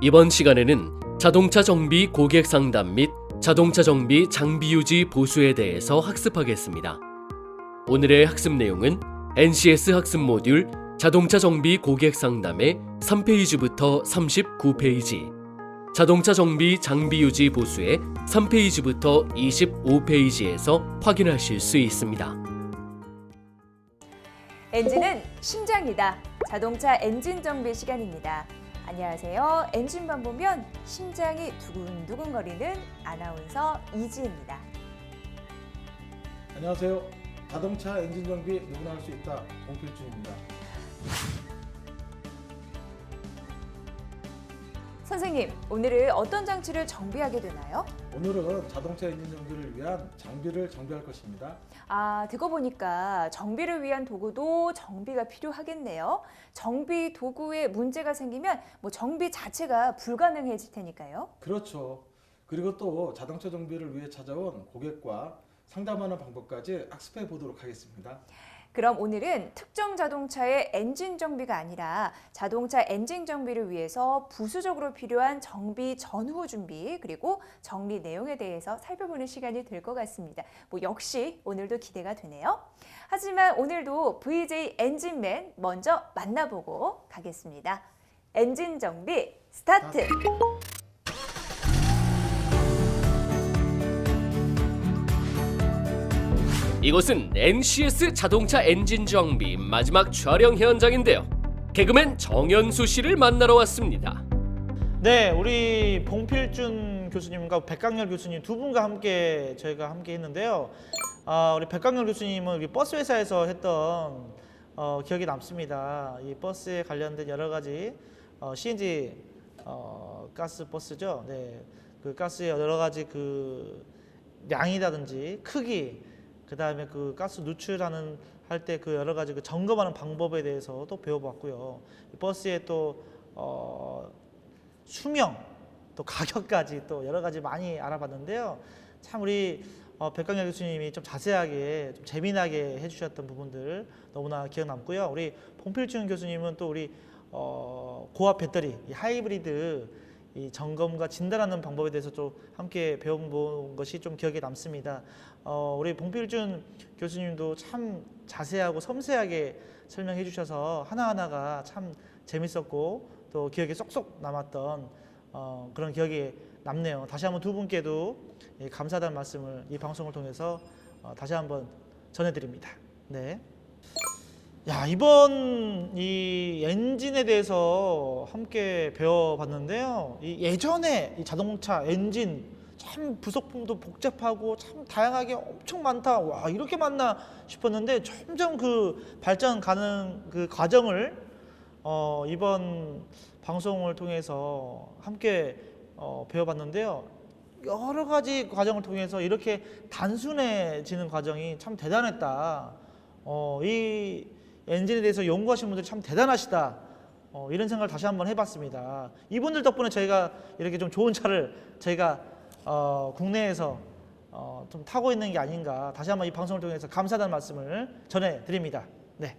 이번 시간에는 자동차 정비 고객 상담 및 자동차 정비 장비 유지 보수에 대해서 학습하겠습니다. 오늘의 학습 내용은 NCS 학습 모듈 자동차 정비 고객 상담의 3페이지부터 39페이지, 자동차 정비 장비 유지 보수의 3페이지부터 25페이지에서 확인하실 수 있습니다. 엔진은 심장이다. 자동차 엔진 정비 시간입니다. 안녕하세요. 엔진만 보면 심장이 두근두근거리는 아나운서 이지혜입니다. 안녕하세요. 자동차 엔진 정비 누구나 할 수 있다. 봉필준입니다. 선생님, 오늘은 어떤 장치를 정비하게 되나요? 오늘은 자동차 엔진 정비를 위한 장비를 정비할 것입니다. 듣고 보니까 정비를 위한 도구도 정비가 필요하겠네요. 정비 도구에 문제가 생기면 정비 자체가 불가능해질 테니까요. 그렇죠. 그리고 또 자동차 정비를 위해 찾아온 고객과 상담하는 방법까지 학습해 보도록 하겠습니다. 그럼 오늘은 특정 자동차의 엔진 정비가 아니라 자동차 엔진 정비를 위해서 부수적으로 필요한 정비 전후 준비 그리고 정리 내용에 대해서 살펴보는 시간이 될 것 같습니다. 역시 오늘도 기대가 되네요. 하지만 오늘도 VJ 엔진맨 먼저 만나보고 가겠습니다. 엔진 정비 스타트! 이곳은 NCS 자동차 엔진 정비 마지막 촬영 현장인데요. 개그맨 정현수 씨를 만나러 왔습니다. 네, 우리 봉필준 교수님과 백강렬 교수님 두 분과 함께 저희가 함께 했는데요. 우리 백강렬 교수님은 우리 버스 회사에서 했던 기억이 남습니다. 이 버스에 관련된 여러 가지 CNG 가스 버스죠. 네, 그 가스의 여러 가지 그 양이라든지 크기, 그 다음에 그 가스 누출하는 할 때 그 여러 가지 그 점검하는 방법에 대해서 또 배워봤고요. 버스의 또 수명, 또 가격까지 또 여러 가지 많이 알아봤는데요. 참 우리 백강렬 교수님이 좀 자세하게 좀 재미나게 해주셨던 부분들 너무나 기억 남고요. 우리 봉필준 교수님은 또 우리 고압 배터리, 이 하이브리드 이 점검과 진단하는 방법에 대해서 좀 함께 배워본 것이 좀 기억에 남습니다. 우리 봉필준 교수님도 참 자세하고 섬세하게 설명해 주셔서 하나하나가 참 재밌었고 또 기억에 쏙쏙 남았던 그런 기억이 남네요. 다시 한번 두 분께도 감사하다는 말씀을 이 방송을 통해서 다시 한번 전해드립니다. 네. 야, 이번 이 엔진에 대해서 함께 배워봤는데요. 예전에 이 자동차 엔진 참 부속품도 복잡하고 참 다양하게 엄청 많다. 와, 이렇게 많나 싶었는데 점점 그 발전 가는 그 과정을 이번 방송을 통해서 함께 배워봤는데요. 여러 가지 과정을 통해서 이렇게 단순해지는 과정이 참 대단했다. 이 엔진에 대해서 연구하신 분들이 참 대단하시다. 이런 생각을 다시 한번 해봤습니다. 이분들 덕분에 저희가 이렇게 좀 좋은 차를 저희가 국내에서 좀 타고 있는 게 아닌가. 다시 한번 이 방송을 통해서 감사하다는 말씀을 전해드립니다. 네.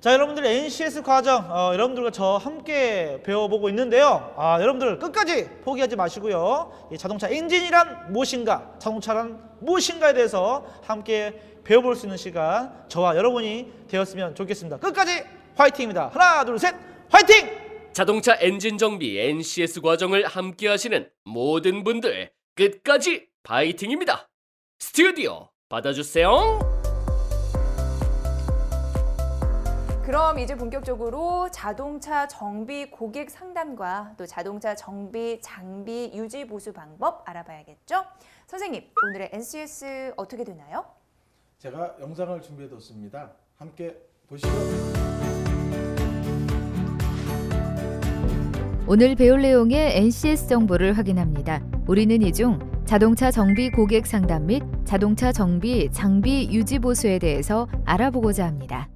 자, 여러분들 NCS 과정 여러분들과 저 함께 배워보고 있는데요. 여러분들 끝까지 포기하지 마시고요. 이 자동차 엔진이란 무엇인가, 자동차란 무엇인가에 대해서 함께 배워볼 수 있는 시간 저와 여러분이 되었으면 좋겠습니다. 끝까지 화이팅입니다. 하나, 둘, 셋, 화이팅! 자동차 엔진 정비 NCS 과정을 함께 하시는 모든 분들 끝까지 파이팅입니다. 스튜디오 받아주세요. 그럼 이제 본격적으로 자동차 정비 고객 상담과 또 자동차 정비 장비 유지 보수 방법 알아봐야겠죠? 선생님, 오늘의 NCS 어떻게 되나요? 제가 영상을 준비해 뒀습니다. 함께 보시죠. 오늘 배울 내용의 NCS 정보를 확인합니다. 우리는 이 중 자동차 정비 고객 상담 및 자동차 정비 장비 유지 보수에 대해서 알아보고자 합니다.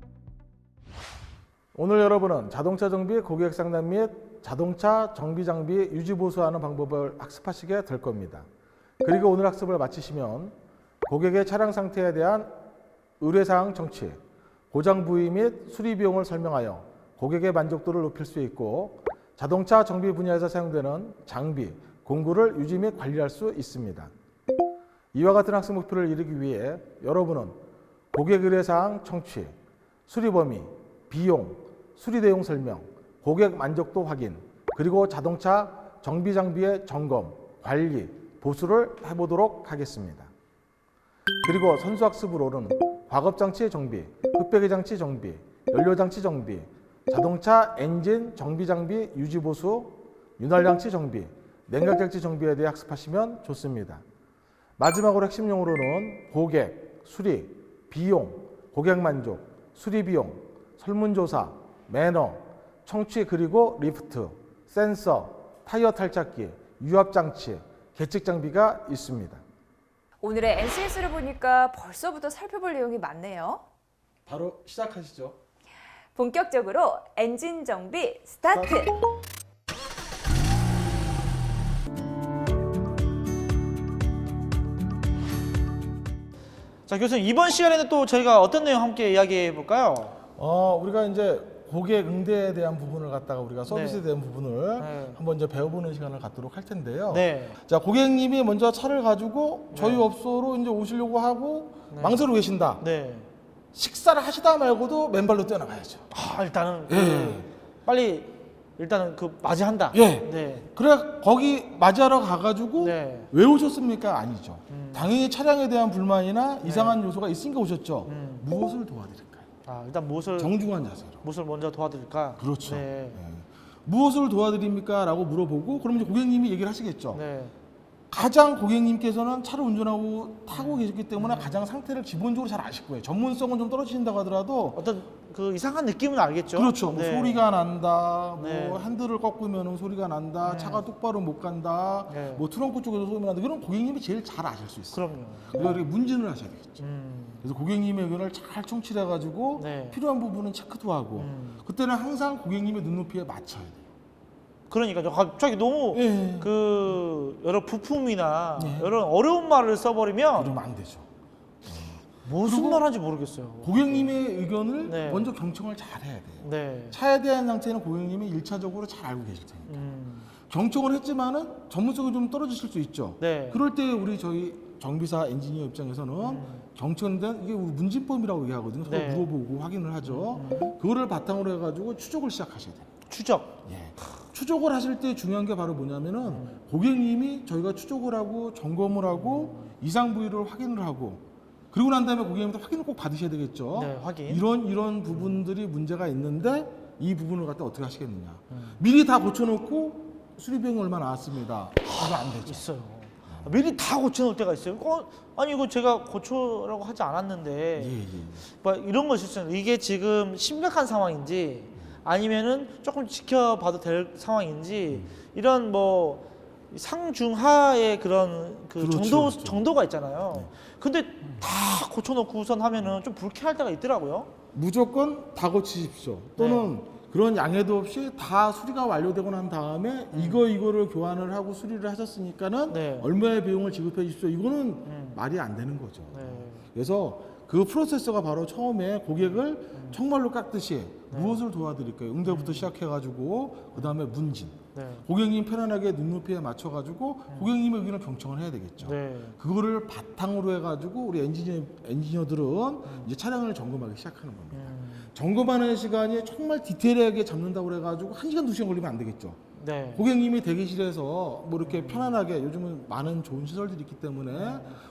오늘 여러분은 자동차 정비 고객 상담 및 자동차 정비 장비 유지 보수하는 방법을 학습하시게 될 겁니다. 그리고 오늘 학습을 마치시면 고객의 차량 상태에 대한 의뢰사항 정치, 고장 부위 및 수리 비용을 설명하여 고객의 만족도를 높일 수 있고 자동차 정비 분야에서 사용되는 장비, 공구를 유지 및 관리할 수 있습니다. 이와 같은 학습 목표를 이루기 위해 여러분은 고객 의뢰사항 청취, 수리 범위, 비용, 수리 내용 설명, 고객 만족도 확인, 그리고 자동차 정비 장비의 점검, 관리, 보수를 해보도록 하겠습니다. 그리고 선수학습으로는 과급장치 정비, 흑배기장치 정비, 연료장치 정비, 자동차 엔진 정비 장비 유지 보수, 윤활장치 정비, 냉각장치 정비에 대해 학습하시면 좋습니다. 마지막으로 핵심 용어로는 고객, 수리, 비용, 고객 만족, 수리 비용, 설문조사, 매너, 청취 그리고 리프트, 센서, 타이어 탈착기, 유압장치, 계측 장비가 있습니다. 오늘의 NCS를 보니까 벌써부터 살펴볼 내용이 많네요. 바로 시작하시죠. 본격적으로 엔진 정비 스타트! 자, 교수님 이번 시간에는 또 저희가 어떤 내용 함께 이야기해 볼까요? 우리가 이제 고객 응대에 대한 부분을 갖다가 우리가 서비스에 대한 부분을 네. 한번 이제 배워보는 시간을 갖도록 할 텐데요. 네. 자, 고객님이 먼저 차를 가지고 저희 업소로 이제 오시려고 하고 망설이고 계신다. 네. 식사를 하시다 말고도 맨발로 뛰어나가야죠. 일단은 예. 빨리 일단은 맞이한다. 예. 네. 그래 거기 맞이하러 가가지고 네. 왜 오셨습니까? 아니죠. 당연히 차량에 대한 불만이나 이상한 요소가 있으니까 오셨죠. 무엇을 도와드릴까요? 일단 무엇을 정중한 자세로. 먼저 도와드릴까? 그렇죠. 네. 예. 무엇을 도와드립니까? 라고 물어보고 그러면 이제 고객님이 얘기를 하시겠죠. 네. 가장 고객님께서는 차를 운전하고 타고 계셨기 때문에 가장 상태를 기본적으로 잘 아실 거예요. 전문성은 좀 떨어지신다고 하더라도 어떤 이상한 느낌은 알겠죠? 그렇죠. 뭐 네. 소리가 난다, 네. 뭐 핸들을 꺾으면 소리가 난다, 네. 차가 똑바로 못 간다, 네. 뭐 트렁크 쪽에서 소리가 난다. 그런 고객님이 제일 잘 아실 수 있어요. 그럼요. 그래서 이렇게 문진을 하셔야 되겠죠. 음. 그래서 고객님의 의견을 잘 청취를 해가지고 네. 필요한 부분은 체크도 하고 그때는 항상 고객님의 눈높이에 맞춰야 돼요. 그러니까 갑자기 너무 예. 여러 부품이나 네. 여러 어려운 말을 써버리면 그러면 안 되죠. 무슨 그리고 말하는지 모르겠어요. 고객님의 의견을 네. 먼저 경청을 잘 해야 돼요. 네. 차에 대한 상태는 고객님이 1차적으로 잘 알고 계실 테니까. 음. 경청을 했지만은 전문성이 좀 떨어지실 수 있죠. 네. 그럴 때 저희 정비사 엔지니어 입장에서는 경청된 이게 우리 문진법이라고 얘기하거든요. 서로 네. 물어보고 확인을 하죠. 그거를 바탕으로 해가지고 추적을 시작하셔야 돼요. 추적. 예. 추적을 하실 때 중요한 게 바로 뭐냐면은 고객님이 저희가 추적을 하고 점검을 하고 이상 부위를 확인을 하고 그리고 난 다음에 고객님한테 확인을 꼭 받으셔야 되겠죠. 네, 확인. 이런 부분들이 문제가 있는데 이 부분을 갖다 어떻게 하시겠느냐. 미리 다 고쳐놓고 수리 비용이 얼마 나왔습니다. 이거 안 되죠. 있어요. 미리 다 고쳐놓을 때가 있어요. 아니 이거 제가 고쳐라고 하지 않았는데 예. 뭐 이런 거 있어요. 이게 지금 심각한 상황인지 아니면은 조금 지켜봐도 될 상황인지 이런 뭐 상중하의 그런 그렇죠. 정도가 있잖아요. 근데 다 고쳐놓고 우선 하면은 좀 불쾌할 때가 있더라고요. 무조건 다 고치십시오. 또는 그런 양해도 없이 다 수리가 완료되고 난 다음에 이거를 교환을 하고 수리를 하셨으니까는 네. 얼마의 비용을 지급해 주십시오. 이거는 말이 안 되는 거죠. 네. 그래서 그 프로세서가 바로 처음에 고객을 정말로 깎듯이 무엇을 도와드릴까요? 응대부터 시작해가지고 그 다음에 문진. 네. 고객님 편안하게 눈높이에 맞춰가지고 고객님의 의견을 경청을 해야 되겠죠. 네. 그거를 바탕으로 해가지고 우리 엔지니어들은 이제 차량을 점검하기 시작하는 겁니다. 점검하는 시간이 정말 디테일하게 잡는다고 그래가지고 1시간, 2시간 걸리면 안 되겠죠. 네. 고객님이 대기실에서 뭐 이렇게 편안하게 요즘은 많은 좋은 시설들이 있기 때문에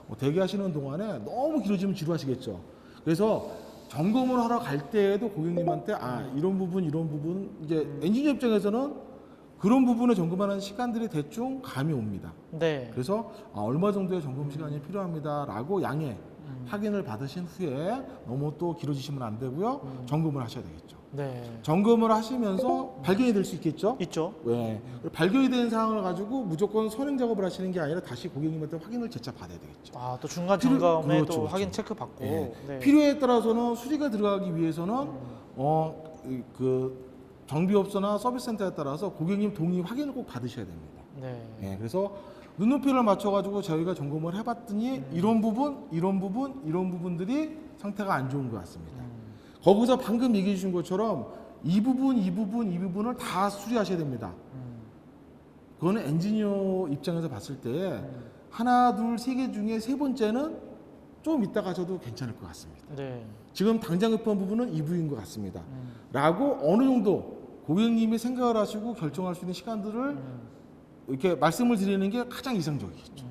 뭐 대기하시는 동안에 너무 길어지면 지루하시겠죠. 그래서 점검을 하러 갈 때에도 고객님한테 이런 부분 이제 엔지니어 입장에서는 그런 부분을 점검하는 시간들이 대충 감이 옵니다. 네. 그래서 얼마 정도의 점검 시간이 필요합니다라고 양해 확인을 받으신 후에 너무 또 길어지시면 안 되고요. 점검을 하셔야 되겠죠. 네. 점검을 하시면서 발견이 될 수 있겠죠. 있죠. 네. 발견이 된 상황을 가지고 무조건 선행 작업을 하시는 게 아니라 다시 고객님한테 확인을 재차 받아야 되겠죠. 또 중간 점검에 그렇죠, 또 그렇죠. 확인 체크 받고. 예. 네. 필요에 따라서는 수리가 들어가기 위해서는 그 정비업소나 서비스센터에 따라서 고객님 동의 확인을 꼭 받으셔야 됩니다. 네. 예, 그래서 눈높이를 맞춰가지고 저희가 점검을 해봤더니 이런 부분들이 상태가 안 좋은 것 같습니다. 거기서 방금 얘기해 주신 것처럼 이 부분을 다 수리하셔야 됩니다. 그거는 엔지니어 입장에서 봤을 때 하나, 둘, 세 개 중에 세 번째는 좀 이따 가셔도 괜찮을 것 같습니다. 네. 지금 당장 급한 부분은 이 부분인 것 같습니다. 라고 어느 정도 고객님이 생각을 하시고 결정할 수 있는 시간들을 이렇게 말씀을 드리는 게 가장 이상적이겠죠.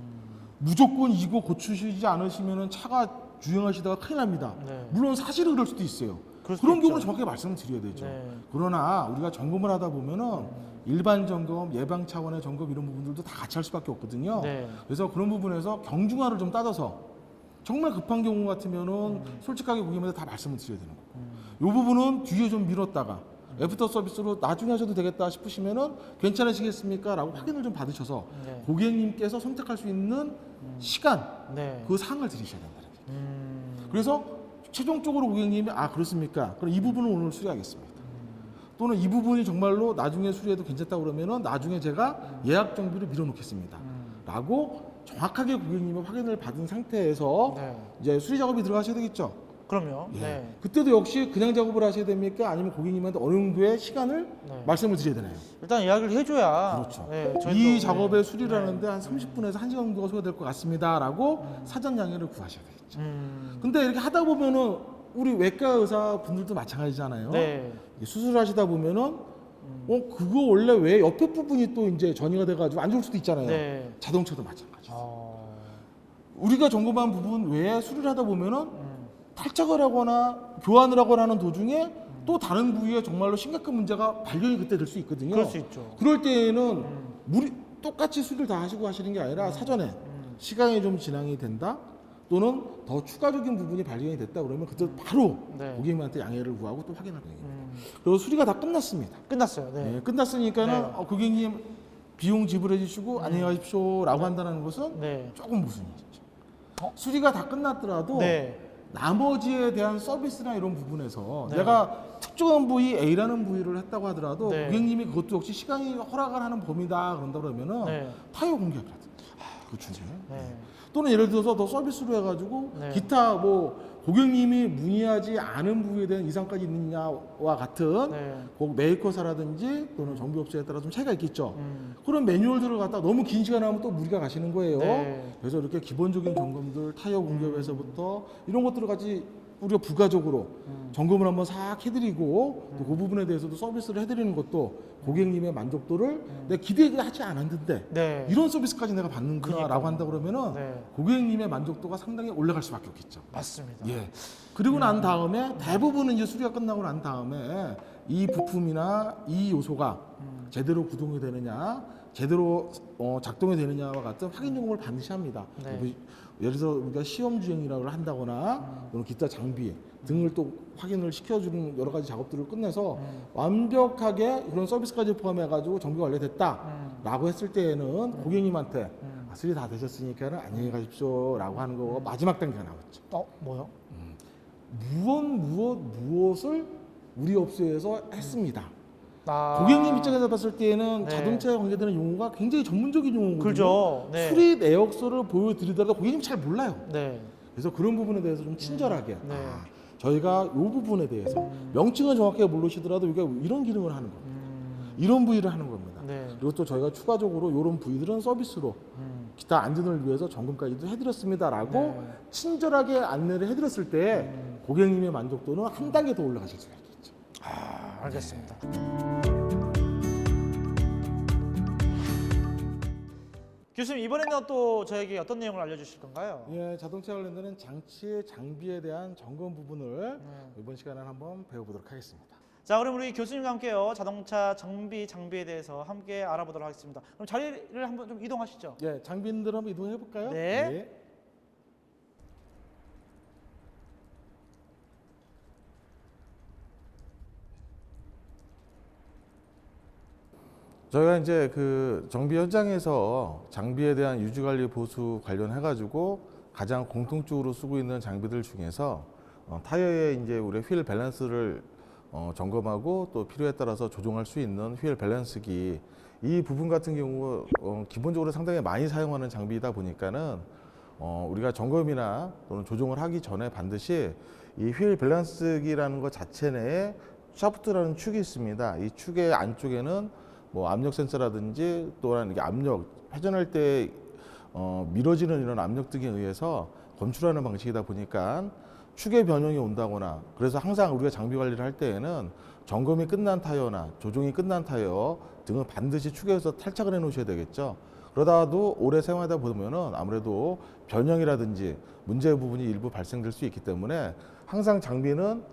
무조건 이거 고치시지 않으시면 차가 주행하시다가 큰일 납니다. 네. 물론 사실은 그럴 수도 있어요. 그럴 수도 그런 있죠. 경우는 정확하게 말씀을 드려야 되죠. 네. 그러나 우리가 점검을 하다 보면은 일반 점검, 예방 차원의 점검 이런 부분들도 다 같이 할 수밖에 없거든요. 네. 그래서 그런 부분에서 경중화를 좀 따져서 정말 급한 경우 같으면은 솔직하게 고객님한테 다 말씀을 드려야 되는 거고, 이 부분은 뒤에 좀 미뤘다가 애프터 서비스로 나중에 하셔도 되겠다 싶으시면은 괜찮으시겠습니까? 라고 확인을 좀 받으셔서 네. 고객님께서 선택할 수 있는 시간, 네. 그 사항을 드리셔야 된다는 거죠. 그래서 최종적으로 고객님이 그렇습니까? 그럼 이 부분은 오늘 수리하겠습니다. 또는 이 부분이 정말로 나중에 수리해도 괜찮다고 그러면은 나중에 제가 예약 정비를 밀어놓겠습니다. 라고 정확하게 고객님의 확인을 받은 상태에서 네. 이제 수리 작업이 들어가셔야 되겠죠. 그럼요. 예. 네. 그때도 역시 그냥 작업을 하셔야 됩니까? 아니면 고객님한테 어느 정도의 시간을 네. 말씀을 드려야 되나요? 일단 이야기를 해줘야. 그렇죠. 네, 저희도, 이 작업의 수리를 네. 하는데 한 30분에서 1시간 정도가 소요될 것 같습니다. 라고 사전 양해를 구하셔야 되겠죠. 근데 이렇게 하다 보면은 우리 외과 의사 분들도 마찬가지잖아요. 네. 수술을 하시다 보면은 그거 원래 왜 옆에 부분이 또 이제 전이가 돼가지고 안 좋을 수도 있잖아요. 네. 자동차도 마찬가지. 어... 우리가 점검한 부분 외에 수리를 하다 보면은 탈착을 하거나 교환을 하거나 하는 도중에 또 다른 부위에 정말로 심각한 문제가 발견이 그때 될 수 있거든요. 그럴 수 있죠. 그럴 때에는 똑같이 수리를 다 하시고 하시는 게 아니라 사전에 시간이 좀 지낭이 된다 또는 더 추가적인 부분이 발견이 됐다 그러면 그때 바로 네. 고객님한테 양해를 구하고 또 확인을 해요. 그리고 수리가 다 끝났습니다. 끝났어요. 네. 네, 끝났으니까는 네. 고객님 비용 지불해 주시고 안녕히 가십시오라고 한다는 것은 네. 조금 모순이죠. 수리가 다 끝났더라도 네. 나머지에 대한 서비스나 이런 부분에서 네. 내가 특정한 부위 A라는 부위를 했다고 하더라도 네. 고객님이 그것도 역시 시간이 허락을 하는 범위다 그런다 그러면은 네. 타이어 공개하라든지 그렇죠. 네. 또는 예를 들어서 더 서비스로 해가지고 네. 기타 뭐 고객님이 문의하지 않은 부위에 대한 이상까지 있느냐와 같은 네. 꼭 메이커사라든지 또는 정비업체에 따라 좀 차이가 있겠죠. 그런 매뉴얼들을 갖다 너무 긴 시간 하면 또 무리가 가시는 거예요. 네. 그래서 이렇게 기본적인 점검들, 타이어 공개에서부터 이런 것들을 같이 우리가 부가적으로 점검을 한번 싹 해드리고 또 그 부분에 대해서도 서비스를 해드리는 것도 고객님의 만족도를 내가 기대하지 않았는데 네. 이런 서비스까지 내가 받는구나라고 그러니까요. 한다 그러면은 네. 고객님의 만족도가 상당히 올라갈 수밖에 없겠죠. 맞습니다. 예. 그리고 난 다음에 대부분은 이제 수리가 끝나고 난 다음에 이 부품이나 이 요소가 제대로 구동이 되느냐, 제대로 작동이 되느냐와 같은 확인 점검을 반드시 합니다. 네. 예를 들어서 우리가 시험 주행이라고 한다거나 또는 기타 장비 등을 또 확인을 시켜주는 여러 가지 작업들을 끝내서 완벽하게 그런 서비스까지 포함해가지고 정비가 완료됐다라고 했을 때에는 고객님한테 수리 다 되셨으니까는 안녕히 가십시오라고 하는 거가 마지막 단계가 나왔죠. 뭐요? 무엇을 우리 업소에서 했습니다. 아... 고객님 입장에서 봤을 때에는 네. 자동차에 관계되는 용어가 굉장히 전문적인 용어거든요. 그렇죠. 네. 수리 내역서를 보여드리더라도 고객님 잘 몰라요. 네. 그래서 그런 부분에 대해서 좀 친절하게 네. 저희가 이 부분에 대해서 명칭은 정확하게 모르시더라도 우리가 이런 기능을 하는 겁니다. 이런 부위를 하는 겁니다. 네. 그리고 또 저희가 추가적으로 이런 부위들은 서비스로 기타 안전을 위해서 점검까지도 해드렸습니다라고 네. 친절하게 안내를 해드렸을 때 고객님의 만족도는 한 단계 더 올라가실 수가 있겠죠. 알겠습니다. 교수님 이번에는 또 저에게 어떤 내용을 알려주실 건가요? 예, 자동차 관련되는 장치, 장비에 대한 점검 부분을 이번 시간에 한번 배워보도록 하겠습니다. 자, 그럼 우리 교수님과 함께요 자동차 정비 장비에 대해서 함께 알아보도록 하겠습니다. 그럼 자리를 한번 좀 이동하시죠. 예, 장비인들 한번 이동해 볼까요? 네. 저희가 이제 그 정비 현장에서 장비에 대한 유지 관리 보수 관련해 가지고 가장 공통적으로 쓰고 있는 장비들 중에서 타이어의 이제 우리 휠 밸런스를 점검하고 또 필요에 따라서 조정할 수 있는 휠 밸런스기, 이 부분 같은 경우 기본적으로 상당히 많이 사용하는 장비이다 보니까는 우리가 점검이나 또는 조정을 하기 전에 반드시 이 휠 밸런스기라는 것 자체 내에 샤프트라는 축이 있습니다. 이 축의 안쪽에는 뭐 압력 센서라든지 또한 이게 압력 회전할 때 밀어지는 이런 압력 등에 의해서 검출하는 방식이다 보니까 축의 변형이 온다거나, 그래서 항상 우리가 장비 관리를 할 때에는 점검이 끝난 타이어나 조종이 끝난 타이어 등은 반드시 축에서 탈착을 해 놓으셔야 되겠죠. 그러다가도 오래 사용하다 보면은 아무래도 변형이라든지 문제의 부분이 일부 발생될 수 있기 때문에 항상 장비는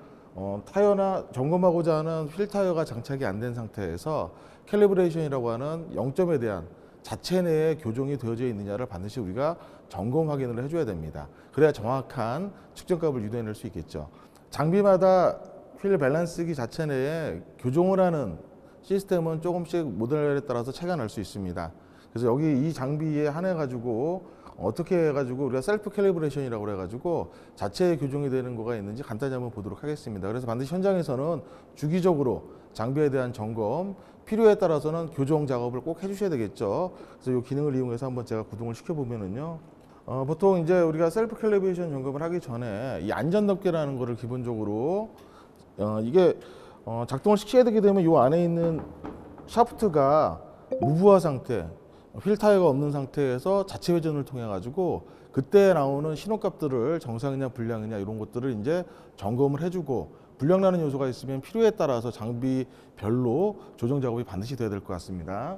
타이어나 점검하고자 하는 휠 타이어가 장착이 안 된 상태에서 캘리브레이션이라고 하는 0점에 대한 자체 내에 교정이 되어져 있느냐를 반드시 우리가 점검 확인을 해줘야 됩니다. 그래야 정확한 측정값을 유도해낼 수 있겠죠. 장비마다 휠 밸런스기 자체 내에 교정을 하는 시스템은 조금씩 모델에 따라서 차이가 날 수 있습니다. 그래서 여기 이 장비에 한해 가지고 어떻게 해가지고 우리가 셀프 캘리브레이션이라고 해가지고 자체 교정이 되는 거가 있는지 간단히 한번 보도록 하겠습니다. 그래서 반드시 현장에서는 주기적으로 장비에 대한 점검, 필요에 따라서는 교정 작업을 꼭 해주셔야 되겠죠. 그래서 이 기능을 이용해서 한번 제가 구동을 시켜보면은요. 보통 이제 우리가 셀프 캘리브레이션 점검을 하기 전에 이 안전덮개라는 거를 기본적으로 이게 작동을 시켜야 되게 되면 이 안에 있는 샤프트가 무브화 상태, 휠 타이어가 없는 상태에서 자체 회전을 통해 가지고 그때 나오는 신호값들을 정상이냐 불량이냐 이런 것들을 이제 점검을 해주고, 불량나는 요소가 있으면 필요에 따라서 장비별로 조정 작업이 반드시 돼야 될 것 같습니다.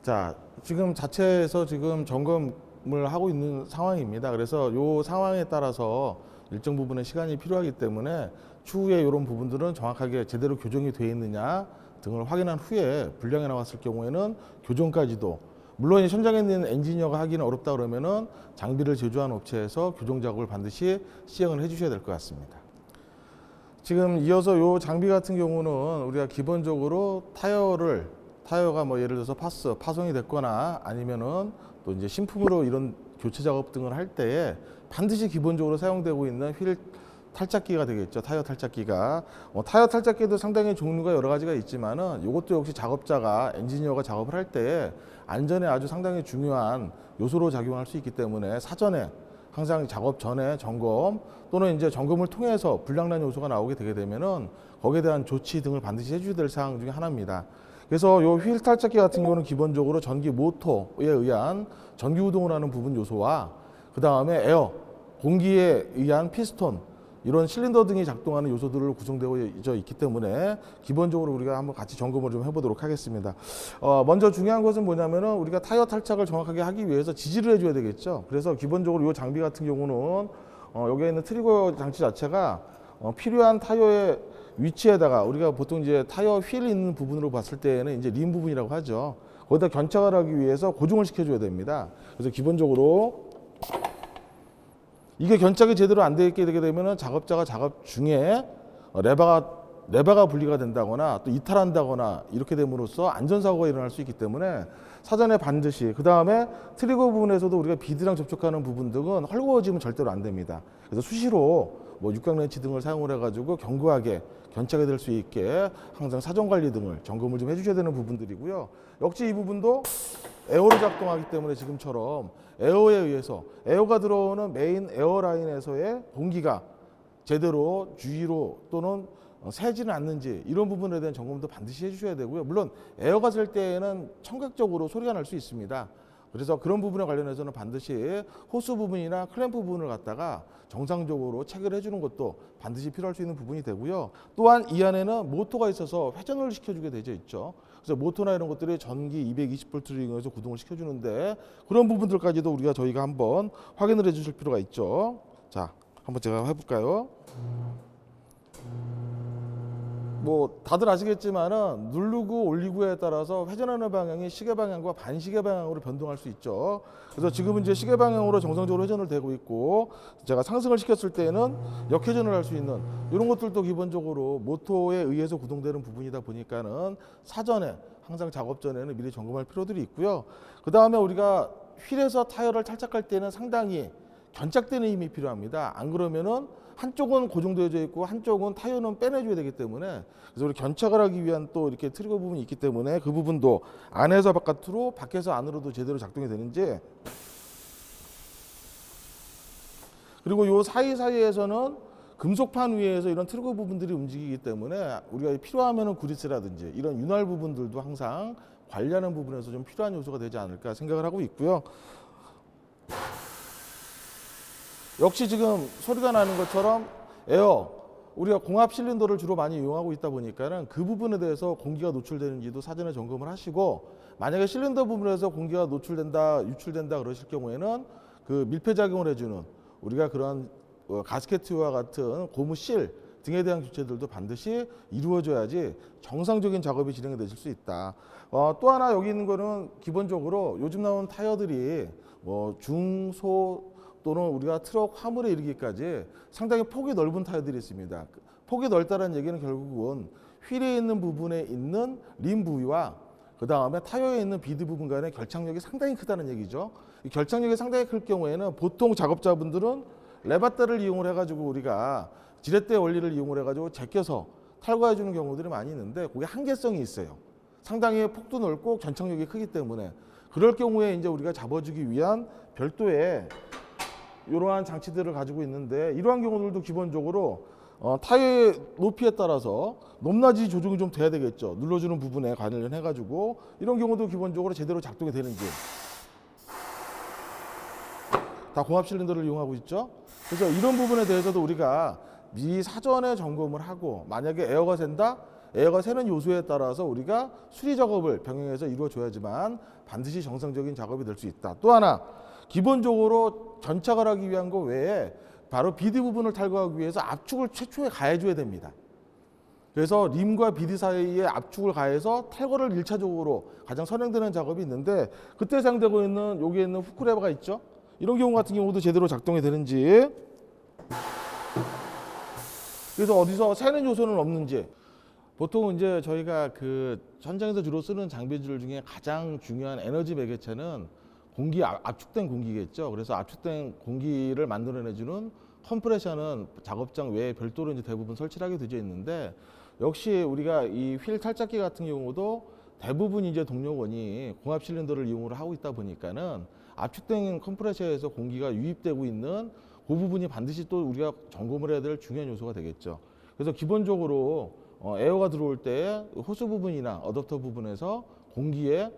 자, 지금 자체에서 지금 점검을 하고 있는 상황입니다. 그래서 이 상황에 따라서 일정 부분의 시간이 필요하기 때문에 추후에 이런 부분들은 정확하게 제대로 교정이 되어 있느냐 등을 확인한 후에 불량이 나왔을 경우에는 교정까지도, 물론 현장에 있는 엔지니어가 하기는 어렵다 그러면은 장비를 제조한 업체에서 교정 작업을 반드시 시행을 해주셔야 될 것 같습니다. 지금 이어서 이 장비 같은 경우는 우리가 기본적으로 타이어가 뭐 예를 들어서 파손이 됐거나 아니면은 또 이제 신품으로 이런 교체 작업 등을 할 때에 반드시 기본적으로 사용되고 있는 휠 탈착기가 되겠죠. 타이어 탈착기가. 타이어 탈착기도 상당히 종류가 여러 가지가 있지만은 이것도 역시 작업자가, 엔지니어가 작업을 할 때 안전에 아주 상당히 중요한 요소로 작용할 수 있기 때문에 사전에 항상 작업 전에 점검 또는 이제 점검을 통해서 불량난 요소가 나오게 되게 되면은 거기에 대한 조치 등을 반드시 해줘야 될 사항 중에 하나입니다. 그래서 이 휠 탈착기 같은 경우는 기본적으로 전기 모터에 의한 전기 우동을 하는 부분 요소와 그 다음에 에어, 공기에 의한 피스톤, 이런 실린더 등이 작동하는 요소들로 구성되어 있기 때문에 기본적으로 우리가 한번 같이 점검을 좀 해보도록 하겠습니다. 먼저 중요한 것은 뭐냐면은 우리가 타이어 탈착을 정확하게 하기 위해서 지지를 해줘야 되겠죠. 그래서 기본적으로 이 장비 같은 경우는 여기에 있는 트리거 장치 자체가 필요한 타이어의 위치에다가 우리가 보통 이제 타이어 휠이 있는 부분으로 봤을 때에는 이제 림 부분이라고 하죠. 거기다 견착을 하기 위해서 고정을 시켜줘야 됩니다. 그래서 기본적으로 이게 견착이 제대로 안 되게 되게 되면은 작업자가 작업 중에 레바가 분리가 된다거나 또 이탈한다거나 이렇게 됨으로써 안전사고가 일어날 수 있기 때문에 사전에 반드시, 그 다음에 트리거 부분에서도 우리가 비드랑 접촉하는 부분 등은 헐거워지면 절대로 안 됩니다. 그래서 수시로 뭐 육각 렌치 등을 사용을 해가지고 견고하게 견착이 될 수 있게 항상 사전 관리 등을 점검을 좀 해주셔야 되는 부분들이고요. 역시 이 부분도 에어로 작동하기 때문에 지금처럼 에어에 의해서 에어가 들어오는 메인 에어라인에서의 공기가 제대로 주위로 또는 새지는 않는지 이런 부분에 대한 점검도 반드시 해주셔야 되고요. 물론 에어가 셀 때에는 청각적으로 소리가 날 수 있습니다. 그래서 그런 부분에 관련해서는 반드시 호스 부분이나 클램프 부분을 갖다가 정상적으로 체결해 주는 것도 반드시 필요할 수 있는 부분이 되고요. 또한 이 안에는 모터가 있어서 회전을 시켜주게 되어 있죠. 그래서 모터나 이런 것들이 전기 220V를 이용해서 구동을 시켜주는데 그런 부분들까지도 저희가 한번 확인을 해주실 필요가 있죠. 자, 한번 제가 해볼까요? 뭐 다들 아시겠지만은 누르고 올리고에 따라서 회전하는 방향이 시계 방향과 반시계 방향으로 변동할 수 있죠. 그래서 지금은 이제 시계 방향으로 정상적으로 회전을 되고 있고, 제가 상승을 시켰을 때는 역회전을 할 수 있는 이런 것들도 기본적으로 모터에 의해서 구동되는 부분이다 보니까는 사전에 항상 작업 전에는 미리 점검할 필요들이 있고요. 그 다음에 우리가 휠에서 타이어를 탈착할 때는 상당히 견착되는 힘이 필요합니다. 안 그러면은 한쪽은 고정되어져 있고 한쪽은 타이어는 빼내줘야 되기 때문에, 그래서 우리 견착을 하기 위한 또 이렇게 트리거 부분이 있기 때문에 그 부분도 안에서 바깥으로 밖에서 안으로도 제대로 작동이 되는지, 그리고 요 사이사이에서는 금속판 위에서 이런 트러그 부분들이 움직이기 때문에 우리가 필요하면은 그리스라든지 이런 윤활 부분들도 항상 관리하는 부분에서 좀 필요한 요소가 되지 않을까 생각을 하고 있고요. 역시 지금 소리가 나는 것처럼 에어, 우리가 공합 실린더를 주로 많이 이용하고 있다 보니까는 그 부분에 대해서 공기가 노출되는지도 사전에 점검을 하시고, 만약에 실린더 부분에서 공기가 노출된다, 유출된다 그러실 경우에는 그 밀폐작용을 해주는 우리가 그런 가스켓과 같은 고무실 등에 대한 교체들도 반드시 이루어져야지 정상적인 작업이 진행이 되실 수 있다. 또 하나 여기 있는 거는 기본적으로 요즘 나온 타이어들이 중소 또는 우리가 트럭 화물에 이르기까지 상당히 폭이 넓은 타이어들이 있습니다. 폭이 넓다는 얘기는 결국은 휠에 있는 부분에 있는 림 부위와 그 다음에 타이어에 있는 비드 부분 간의 결착력이 상당히 크다는 얘기죠. 이 결착력이 상당히 클 경우에는 보통 작업자분들은 레바따를 이용을 해가지고 우리가 지렛대 원리를 이용을 해가지고 제껴서 탈거해 주는 경우들이 많이 있는데 그게 한계성이 있어요. 상당히 폭도 넓고 견착력이 크기 때문에 그럴 경우에 이제 우리가 잡아주기 위한 별도의 이러한 장치들을 가지고 있는데, 이러한 경우들도 기본적으로 타이어의 높이에 따라서 높낮이 조정이 좀 돼야 되겠죠. 눌러주는 부분에 관련해 가지고 이런 경우도 기본적으로 제대로 작동이 되는지. 다 공합 실린더를 이용하고 있죠. 그래서 이런 부분에 대해서도 우리가 미리 사전에 점검을 하고, 만약에 에어가 샌다, 에어가 새는 요소에 따라서 우리가 수리 작업을 병행해서 이루어줘야지만 반드시 정상적인 작업이 될 수 있다. 또 하나, 기본적으로 견착을 하기 위한 거 외에 바로 비드 부분을 탈거하기 위해서 압축을 최초에 가해줘야 됩니다. 그래서 림과 비드 사이에 압축을 가해서 탈거를 1차적으로 가장 선행되는 작업이 있는데, 그때 사용되고 있는 여기에 있는 후크레버가 있죠. 이런 경우 같은 경우도 제대로 작동이 되는지, 그래서 어디서 새는 요소는 없는지. 보통 이제 저희가 그 현장에서 주로 쓰는 장비들 중에 가장 중요한 에너지 매개체는 압축된 공기겠죠. 그래서 압축된 공기를 만들어내주는 컴프레셔는 작업장 외에 별도로 이제 대부분 설치를 하게 되어 있는데, 역시 우리가 이 휠 탈착기 같은 경우도 대부분 이제 동력원이 공합 실린더를 이용을 하고 있다 보니까는 압축된 컴프레셔에서 공기가 유입되고 있는 그 부분이 반드시 또 우리가 점검을 해야 될 중요한 요소가 되겠죠. 그래서 기본적으로 에어가 들어올 때 호스 부분이나 어댑터 부분에서 공기에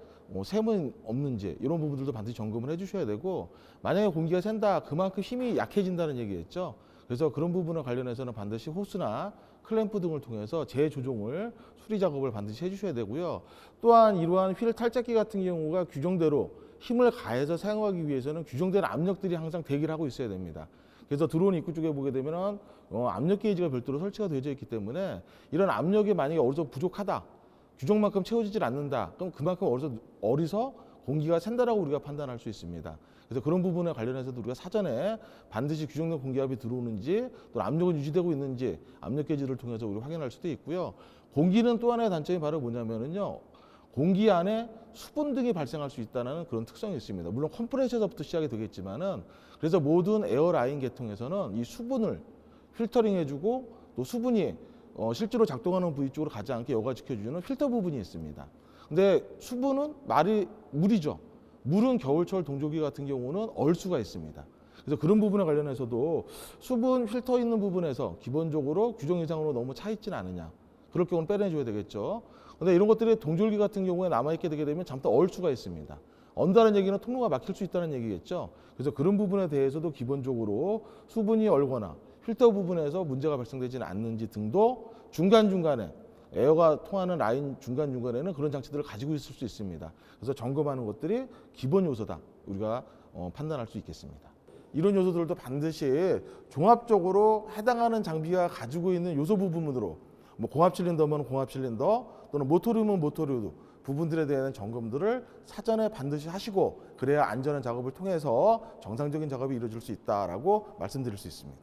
샘은 없는지 이런 부분들도 반드시 점검을 해주셔야 되고, 만약에 공기가 샌다 그만큼 힘이 약해진다는 얘기겠죠. 그래서 그런 부분과 관련해서는 반드시 호스나 클램프 등을 통해서 재조정을 수리 작업을 반드시 해주셔야 되고요. 또한 이러한 휠 탈착기 같은 경우가 규정대로 힘을 가해서 사용하기 위해서는 규정된 압력들이 항상 대기를 하고 있어야 됩니다. 그래서 들어온 입구 쪽에 보게 되면 압력 게이지가 별도로 설치가 되어 있기 때문에 이런 압력이 만약에 어디서 부족하다, 규정만큼 채워지질 않는다, 그럼 그만큼 어디서 공기가 샌다라고 우리가 판단할 수 있습니다. 그래서 그런 부분에 관련해서도 우리가 사전에 반드시 규정된 공기압이 들어오는지, 또 압력은 유지되고 있는지 압력 게이지를 통해서 우리가 확인할 수도 있고요. 공기는 또 하나의 단점이 바로 뭐냐면요, 공기 안에 수분 등이 발생할 수 있다는 그런 특성이 있습니다. 물론 컴프레셔서부터 시작이 되겠지만은, 그래서 모든 에어라인 계통에서는 이 수분을 필터링 해주고, 또 수분이 실제로 작동하는 부위 쪽으로 가지 않게 여과시켜주는 필터 부분이 있습니다. 근데 수분은 물이죠. 물은 겨울철 동조기 같은 경우는 얼수가 있습니다. 그래서 그런 부분에 관련해서도 수분 필터 있는 부분에서 기본적으로 규정 이상으로 너무 차 있지는 않느냐, 그럴 경우는 빼내줘야 되겠죠. 근데 이런 것들이 동절기 같은 경우에 남아있게 되게 되면 잠깐 얼수가 있습니다. 언다는 얘기는 통로가 막힐 수 있다는 얘기겠죠. 그래서 그런 부분에 대해서도 기본적으로 수분이 얼거나 필터 부분에서 문제가 발생되지는 않는지 등도 중간중간에 에어가 통하는 라인 중간중간에는 그런 장치들을 가지고 있을 수 있습니다. 그래서 점검하는 것들이 기본 요소다, 우리가 판단할 수 있겠습니다. 이런 요소들도 반드시 종합적으로 해당하는 장비가 가지고 있는 요소 부분으로, 뭐 공합 실린더면 공합 실린더, 또는 모터류면 모터류 부분들에 대한 점검들을 사전에 반드시 하시고, 그래야 안전한 작업을 통해서 정상적인 작업이 이루어질 수 있다라고 말씀드릴 수 있습니다.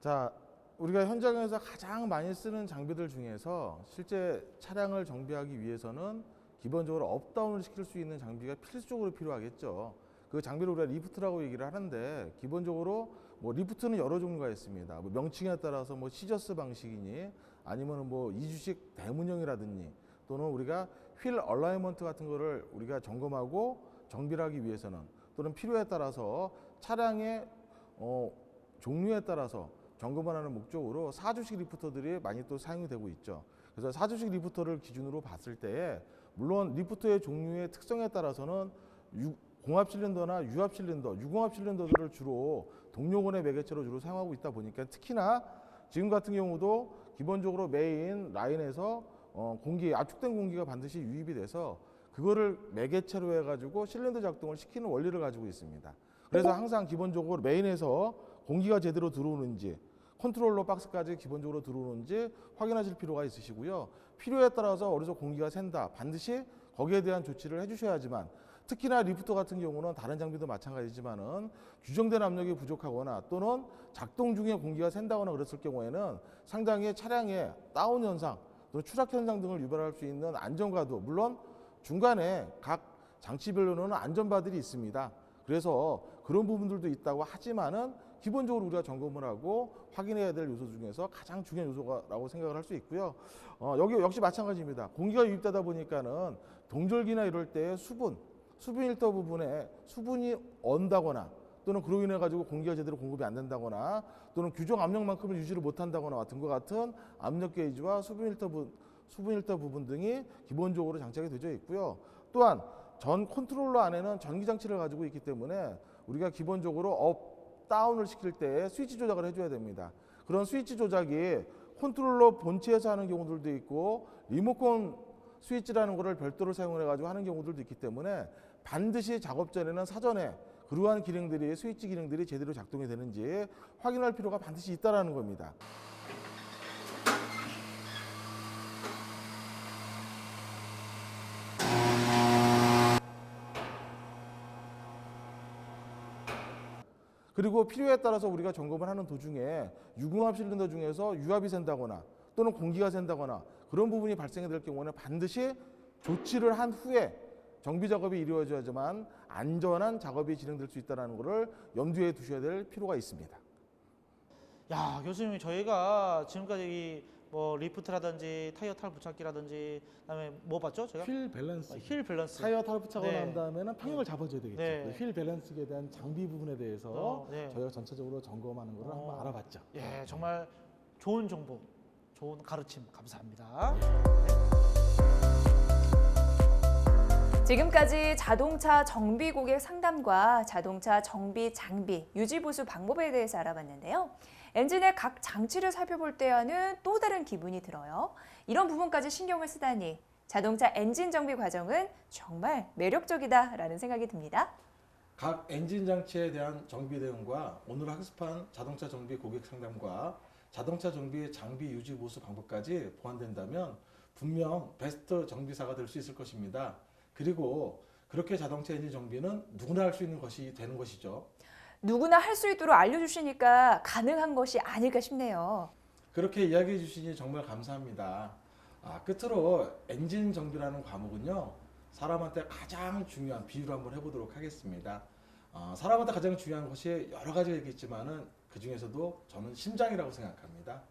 자, 우리가 현장에서 가장 많이 쓰는 장비들 중에서 실제 차량을 정비하기 위해서는 기본적으로 업다운을 시킬 수 있는 장비가 필수적으로 필요하겠죠. 그 장비를 우리가 리프트라고 얘기를 하는데, 기본적으로 뭐 리프트는 여러 종류가 있습니다. 뭐 명칭에 따라서 뭐 시저스 방식이니, 아니면 뭐 이주식 대문형이라든지, 또는 우리가 휠 얼라이먼트 같은 거를 우리가 점검하고 정비를 하기 위해서는 또는 필요에 따라서 차량의 종류에 따라서 점검을 하는 목적으로 4주식 리프터들이 많이 또 사용이 되고 있죠. 그래서 4주식 리프터를 기준으로 봤을 때에 물론 리프터의 종류의 특성에 따라서는 공합 실린더나 유압 실린더, 유공합 실린더들을 주로 동력원의 매개체로 주로 사용하고 있다 보니까 특히나 지금 같은 경우도 기본적으로 메인 라인에서 압축된 공기가 반드시 유입이 돼서 그거를 매개체로 해가지고 실린더 작동을 시키는 원리를 가지고 있습니다. 그래서 항상 기본적으로 메인에서 공기가 제대로 들어오는지 컨트롤러 박스까지 기본적으로 들어오는지 확인하실 필요가 있으시고요. 필요에 따라서 어디서 공기가 샌다 반드시 거기에 대한 조치를 해주셔야지만 특히나 리프터 같은 경우는 다른 장비도 마찬가지지만은 규정된 압력이 부족하거나 또는 작동 중에 공기가 샌다거나 그랬을 경우에는 상당히 차량의 다운 현상 또는 추락 현상 등을 유발할 수 있는 안전과도 물론 중간에 각 장치별로는 안전바들이 있습니다. 그래서 그런 부분들도 있다고 하지만은 기본적으로 우리가 점검을 하고 확인해야 될 요소 중에서 가장 중요한 요소라고 생각을 할 수 있고요. 여기 역시 마찬가지입니다. 공기가 유입되다 보니까는 동절기나 이럴 때 수분 일터 부분에 수분이 언다거나 또는 그로 인해 가지고 공기가 제대로 공급이 안 된다거나 또는 규정 압력만큼을 유지를 못한다거나 같은 것 같은 압력 게이지와 수분 일터 부분 등이 기본적으로 장착이 되어 있고요. 또한 전 컨트롤러 안에는 전기 장치를 가지고 있기 때문에 우리가 기본적으로 업 다운을 시킬 때 스위치 조작을 해줘야 됩니다. 그런 스위치 조작이 컨트롤러 본체에서 하는 경우들도 있고 리모컨 스위치라는 것을 별도로 사용을 해가지고 하는 경우들도 있기 때문에 반드시 작업 전에는 사전에 그러한 기능들이 스위치 기능들이 제대로 작동이 되는지 확인할 필요가 반드시 있다라는 겁니다. 그리고 필요에 따라서 우리가 점검을 하는 도중에 유공합 실린더 중에서 유압이 샌다거나 또는 공기가 샌다거나 그런 부분이 발생이 될 경우는 반드시 조치를 한 후에 정비 작업이 이루어져야지만 안전한 작업이 진행될 수 있다는 것을 염두에 두셔야 될 필요가 있습니다. 야, 교수님, 저희가 지금까지 뭐 리프트라든지 타이어 탈 부착기라든지 그다음에 뭐 봤죠? 제가 휠 밸런스. 힐 밸런스. 타이어 탈 부착을 네. 한 다음에는 평형을 잡아줘야 되겠죠. 네. 휠 밸런스에 대한 장비 부분에 대해서 네. 저희가 전체적으로 점검하는 것을 한번 알아봤죠. 예, 정말 좋은 정보, 좋은 가르침 감사합니다. 지금까지 자동차 정비 고객 상담과 자동차 정비 장비 유지 보수 방법에 대해서 알아봤는데요. 엔진의 각 장치를 살펴볼 때와는 또 다른 기분이 들어요. 이런 부분까지 신경을 쓰다니 자동차 엔진 정비 과정은 정말 매력적이다라는 생각이 듭니다. 각 엔진 장치에 대한 정비 내용과 오늘 학습한 자동차 정비 고객 상담과 자동차 정비 장비 유지 보수 방법까지 보완된다면 분명 베스트 정비사가 될 수 있을 것입니다. 그리고 그렇게 자동차 엔진 정비는 누구나 할 수 있는 것이 되는 것이죠. 누구나 할 수 있도록 알려주시니까 가능한 것이 아닐까 싶네요. 그렇게 이야기해 주시니 정말 감사합니다. 끝으로 엔진 정비라는 과목은요, 사람한테 가장 중요한 비유를 한번 해보도록 하겠습니다. 사람한테 가장 중요한 것이 여러 가지가 있겠지만은 그 중에서도 저는 심장이라고 생각합니다.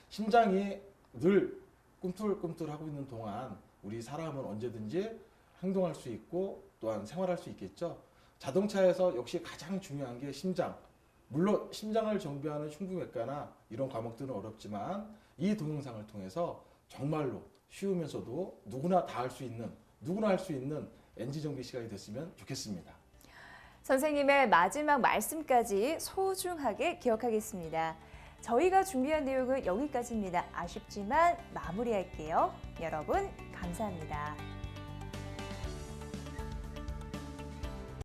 심장이 늘 꿈틀꿈틀하고 있는 동안 우리 사람은 언제든지 행동할 수 있고 또한 생활할 수 있겠죠. 자동차에서 역시 가장 중요한 게 심장. 물론 심장을 정비하는 흉부외과나 이런 과목들은 어렵지만 이 동영상을 통해서 정말로 쉬우면서도 누구나 다 할 수 있는 엔진 정비 시간이 됐으면 좋겠습니다. 선생님의 마지막 말씀까지 소중하게 기억하겠습니다. 저희가 준비한 내용은 여기까지입니다. 아쉽지만 마무리할게요. 여러분 감사합니다.